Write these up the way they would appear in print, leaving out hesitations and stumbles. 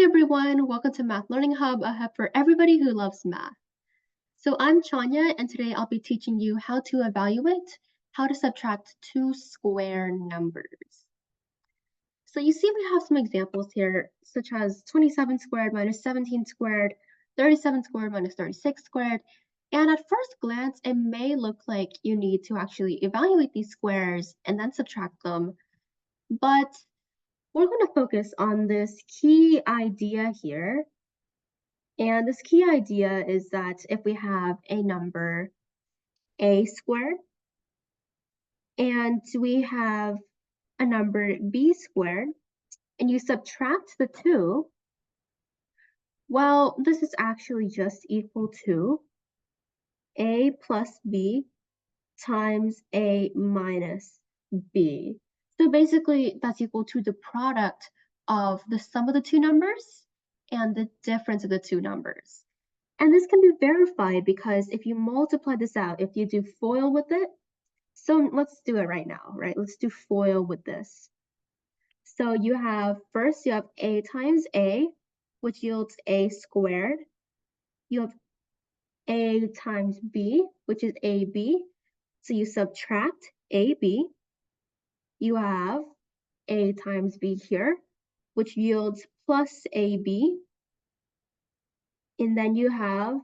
Hi everyone, welcome to Math Learning Hub, a hub for everybody who loves math. So I'm Chanya, and today I'll be teaching you how to evaluate how to subtract two square numbers. So you see we have some examples here, such as 27 squared minus 17 squared, 37 squared minus 36 squared, and at first glance, it may look like you need to actually evaluate these squares and then subtract them, but we're going to focus on this key idea here. And this key idea is that if we have a number a squared and we have a number b squared and you subtract the two, well, this is actually just equal to a plus b times a minus b. So basically, that's equal to the product of the sum of the two numbers and the difference of the two numbers. And this can be verified because if you multiply this out, if you do FOIL with it, so let's do it right now, right? Let's do FOIL with this. So you have, first you have a times a, which yields a squared. You have a times b, which is ab. So you subtract ab. You have a times b here, which yields plus ab. And then you have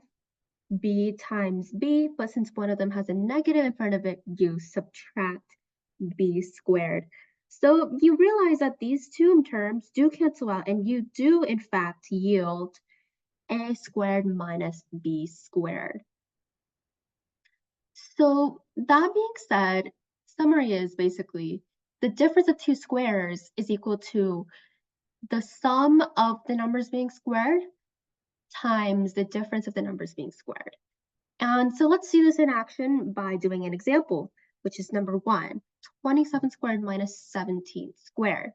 b times b, but since one of them has a negative in front of it, you subtract b squared. So you realize that these two terms do cancel out, and you do, in fact, yield a squared minus b squared. So that being said, summary is basically the difference of two squares is equal to the sum of the numbers being squared times the difference of the numbers being squared. And so let's see this in action by doing an example, which is number 1, 27 squared minus 17 squared.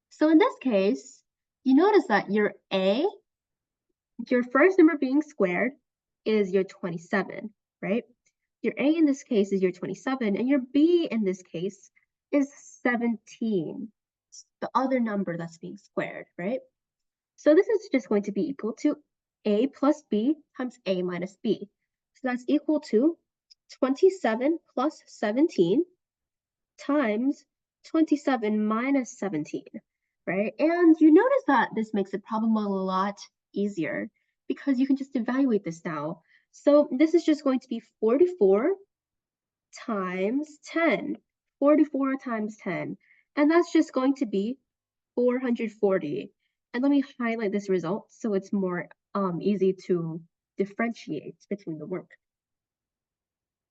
So in this case, you notice that your a, your first number being squared, is your 27, right? Your a in this case is your 27, and your b in this case is 17, the other number that's being squared, right? So this is just going to be equal to a plus b times a minus b. So that's equal to 27 plus 17 times 27 minus 17, right? And you notice that this makes the problem a lot easier because you can just evaluate this now. So this is just going to be 44 times 10, 44 times 10, and that's just going to be 440. And let me highlight this result so it's more easy to differentiate between the work.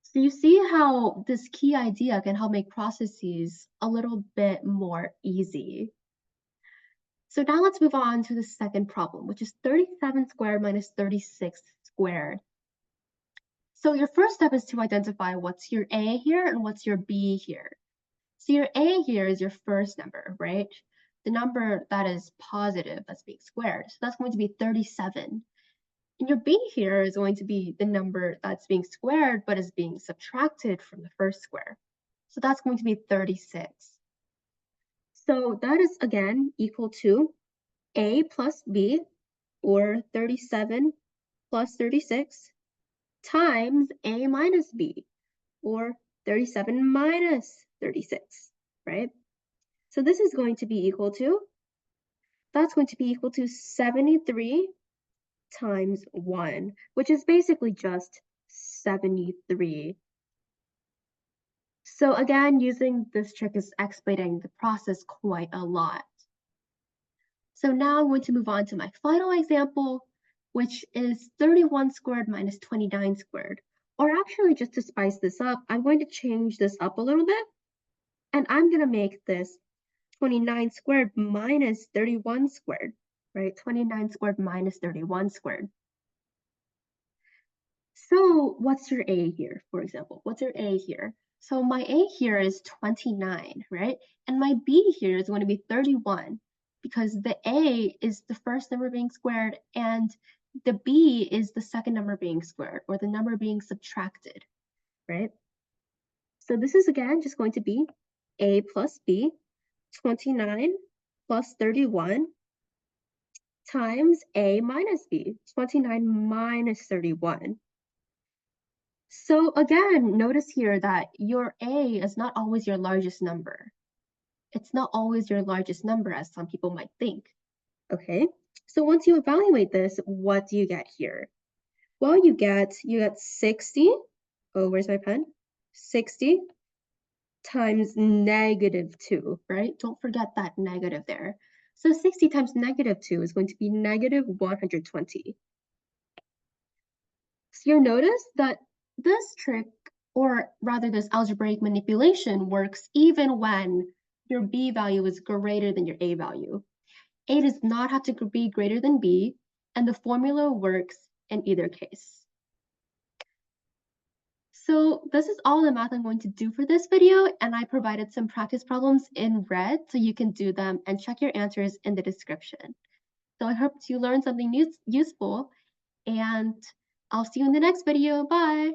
So you see how this key idea can help make processes a little bit more easy. So now let's move on to the second problem, which is 37 squared minus 36 squared. So your first step is to identify what's your a here and what's your b here. So your a here is your first number, right? The number that is positive that's being squared. So that's going to be 37. And your b here is going to be the number that's being squared but is being subtracted from the first square. So that's going to be 36. So that is again equal to a plus b, or 37 plus 36, times a minus b, or 37 minus 36, right? So this is going to be equal to, that's going to be equal to 73 times 1, which is basically just 73. So again, using this trick is expediting the process quite a lot. So now I'm going to move on to my final example, which is 31 squared minus 29 squared. Or actually, just to spice this up, I'm going to change this up a little bit, and I'm going to make this 29 squared minus 31 squared, right? 29 squared minus 31 squared. So what's your a here, for example? What's your a here? So my a here is 29, right? And my b here is going to be 31 because the a is the first number being squared and the b is the second number being squared, or the number being subtracted, right? So this is again just going to be a plus b, 29 plus 31 times A minus B, 29 minus 31. So again, notice here that your A is not always your largest number. It's not always your largest number, as some people might think. Okay, so once you evaluate this, what do you get here? Well, you get 60. Oh, where's my pen? 60 times -2, right? Don't forget that negative there. So 60 times -2 is going to be -120. So you'll notice that this trick, or rather this algebraic manipulation, works even when your B value is greater than your A value. A does not have to be greater than B, and the formula works in either case. So this is all the math I'm going to do for this video, and I provided some practice problems in red so you can do them and check your answers in the description. So I hope you learned something useful, and I'll see you in the next video. Bye!